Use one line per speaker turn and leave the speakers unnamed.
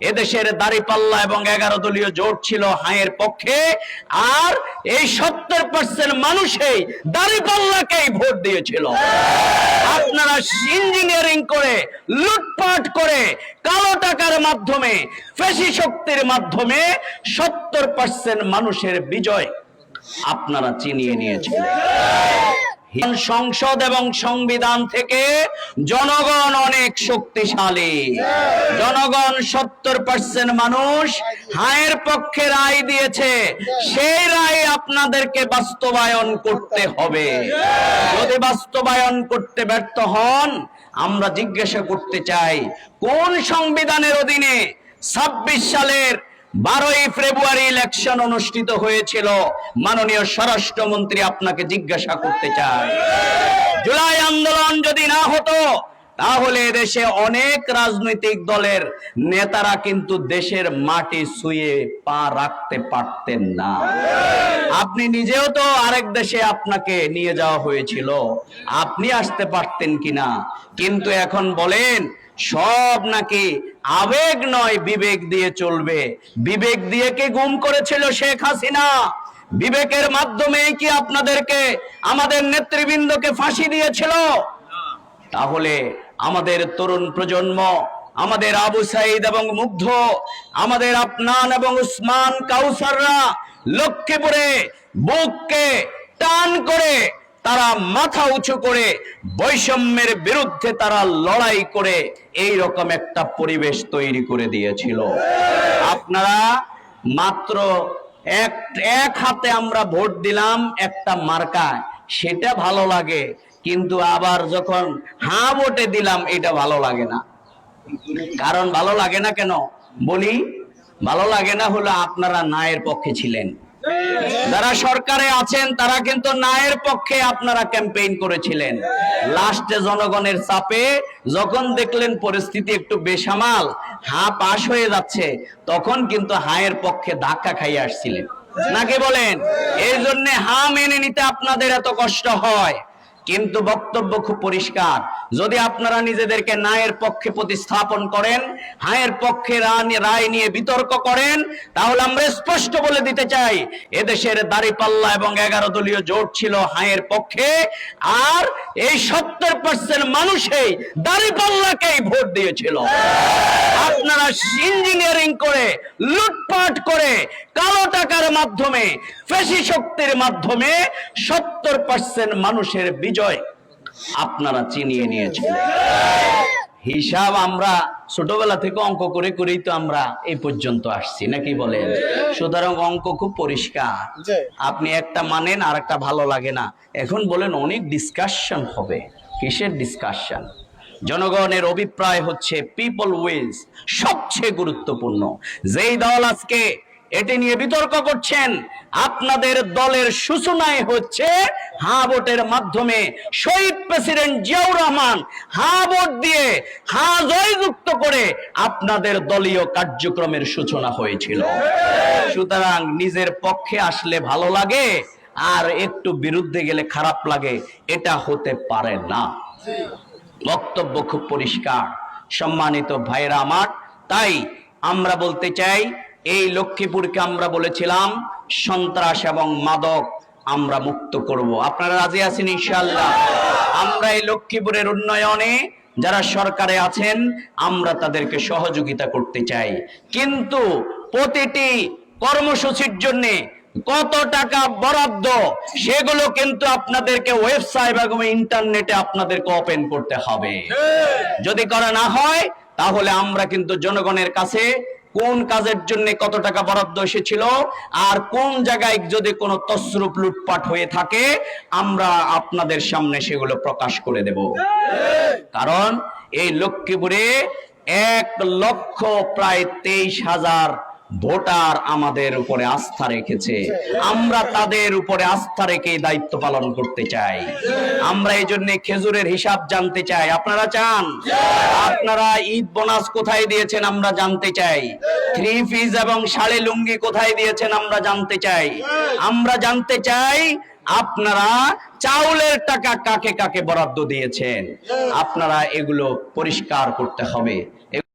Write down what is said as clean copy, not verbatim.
এদেশের দাঁড়িপাল্লা এবং 11 দলীয় জোট ছিল হায়ের পক্ষে, আর এই 70% মানুষই দাঁড়িপাল্লাকেই ভোট দিয়েছিল। আপনারা ইঞ্জিনিয়ারিং করে, লুটপাট করে, কালো টাকার মাধ্যমে, ফ্যাসি শক্তির মাধ্যমে 70% মানুষের বিজয় আপনারা ছিনিয়ে নিয়েছিলেন। সংসদ এবং সংবিধান থেকে জনগণ অনেক শক্তিশালী। জনগণ 70% মানুষ হায়ের পক্ষে রায় দিয়েছে, সেই রায় আপনাদেরকে বাস্তবায়ন করতে হবে। যদি বাস্তবায়ন করতে ব্যর্থ হন, আমরা জিজ্ঞাসা করতে চাই, কোন সংবিধানের অধীনে 26 সালের 12ই ফেব্রুয়ারি ইলেকশন অনুষ্ঠিত হয়েছিল? মাননীয় স্বরাষ্ট্রমন্ত্রী, আপনাকে জিজ্ঞাসা করতে চাই। জুলাই আন্দোলন যদি না হতো, তাহলে দেশে অনেক রাজনৈতিক দলের নেতারা কিন্তু দেশের মাটি ছুঁয়ে পা রাখতে পারতেন না। আপনি নিজেও তো আরেক দেশে আপনাকে নিয়ে যাওয়া হয়েছিল, আপনি আসতে পারতেন কিনা? কিন্তু এখন বলেন সব নাকি আবেগ নয় বিবেক দিয়ে চলবে। বিবেক দিয়ে কি গুম করেছিল শেখ হাসিনা? বিবেকের মাধ্যমেই কি আপনাদেরকে, আমাদের নেতৃবৃন্দকে ফাঁসি দিয়েছিল? তাহলে আমাদের তরুণ প্রজন্ম, আমাদের আবু সাইদ এবং মুগ্ধ, আমাদের আফনান এবং উসমান কাউসাররা লক্ষ্মীপুরে বুককে টান করে, তারা মাথা উঁচু করে বৈষম্যের বিরুদ্ধে তারা লড়াই করে এই রকম একটা পরিবেশ তৈরি করে দিয়েছিল। আপনারা মাত্র এক হাতে আমরা ভোট দিলাম একটা মার্কায়, সেটা ভালো লাগে, কিন্তু আবার যখন হ্যাঁ ভোটে দিলাম এটা ভালো লাগে না। কারণ ভালো লাগে না কেন বলি? ভালো লাগে না হলো আপনারা নায়ের পক্ষে ছিলেন। যারা সরকারে আছেন তারা কিন্তু নায়ের পক্ষে আপনারা ক্যাম্পেইন করেছিলেন। লাস্টে জনগণের চাপে যখন দেখলেন পরিস্থিতি একটু বেসামাল, হ্যাঁ পাশ হয়ে যাচ্ছে, তখন কিন্তু হায়ের পক্ষে ধাক্কা খাইয়ে আসছিলেন, নাকি বলেন? এই জন্য হ্যাঁ মেনে নিতে আপনাদের এত কষ্ট হয়। কিন্তু বক্তব্য খুব পরিষ্কার, যদি আপনারা নিজেদেরকে নায়ের পক্ষে প্রতিস্থাপন করেন, হায়ের পক্ষে রায় নিয়ে বিতর্ক করেন, তাহলে আমরা স্পষ্ট বলে দিতে চাই, এদেশের দাঁড়িপাল্লা এবং 11 দলীয় জোট ছিল হায়ের পক্ষে, আর এই 70% মানুষই দাঁড়িপাল্লাকেই ভোট দিয়েছিল। আপনারা ইঞ্জিনিয়ারিং করে, লুটপাট করে, কালো টাকার মাধ্যমে, ফ্যাসি শক্তির মাধ্যমে 70% মানুষের বিজয় আপনারা ছিনিয়ে নিয়েছিলেন। হিসাব আমরা ছোটবেলা থেকে অঙ্ক করে করেই তো আমরা এই পর্যন্ত আসছি, নাকি বলেন? সুতরাং অঙ্ক খুব পরিষ্কার। আপনি একটা মানেন আর একটা ভালো লাগে না। এখন বলেন অনেক ডিসকাশন হবে। কিসের ডিসকাশন? জনগণের অভিপ্রায় হচ্ছে পিপল উইলস সবচেয়ে গুরুত্বপূর্ণ। যেই দল আজকে এটি নিয়ে বিতর্ক করছেন, আপনাদের দলের সূচনায় হচ্ছে হ্যাঁ ভোটের মাধ্যমে শহীদ প্রেসিডেন্ট জিয়াউর রহমান হ্যাঁ ভোট দিয়ে হ্যাঁ জয়যুক্ত করে আপনাদের দলীয় কার্যক্রমের সূচনা হয়েছিল। সুতরাং নিজের পক্ষে আসলে ভালো লাগে, আর একটু বিরুদ্ধে গেলে খারাপ লাগে, এটা হতে পারে না। বক্তব্য খুব পরিষ্কার। সম্মানিত ভাইরা আমার, তাই আমরা বলতে চাই, এই লক্ষ্মীপুরকে আমরা বলেছিলাম সন্ত্রাস এবং মাদক আমরা মুক্ত করব। আপনারা রাজি আছেন ইনশাআল্লাহ? আমরা এই লক্ষ্মীপুরের উন্নয়নে যারা সরকারে আছেন, আমরা তাদেরকে সহযোগিতা করতে চাই, কিন্তু প্রতিটি কর্মসূচির জন্য কত টাকা বরাদ্দ সেগুলো কিন্তু আপনাদেরকে ওয়েবসাইট এবং ইন্টারনেটে আপনাদেরকে ওপেন করতে হবে। যদি করা না হয়, তাহলে আমরা কিন্তু জনগণের কাছে কোন কাজের জন্য কত টাকা বরাদ্দ এসেছিল আর কোন জায়গায় যদি কোনো তছরূপ লুটপাট হয়ে থাকে, আমরা আপনাদের সামনে সেগুলো প্রকাশ করে দেব। কারণ এই লক্ষ্মীপুরে 1,23,000 ভোটার আমাদের উপরে আস্থা রেখেছে। আমরা তাদের উপরে আস্থা রেখে দায়িত্ব পালন করতে চাই। আমরা এই জন্য খেজুরের হিসাব জানতে চাই। আপনারা চান? আপনারা ঈদ বোনাস কোথায় দিয়েছেন আমরা জানতে চাই। 3 পিস এবং শাড়ি লুঙ্গি কোথায় দিয়েছেন আমরা জানতে চাই। আমরা জানতে চাই আপনারা চাউলের টাকা কাকে কাকে বরাদ্দ দিয়েছেন। আপনারা এগুলো পরিষ্কার করতে হবে।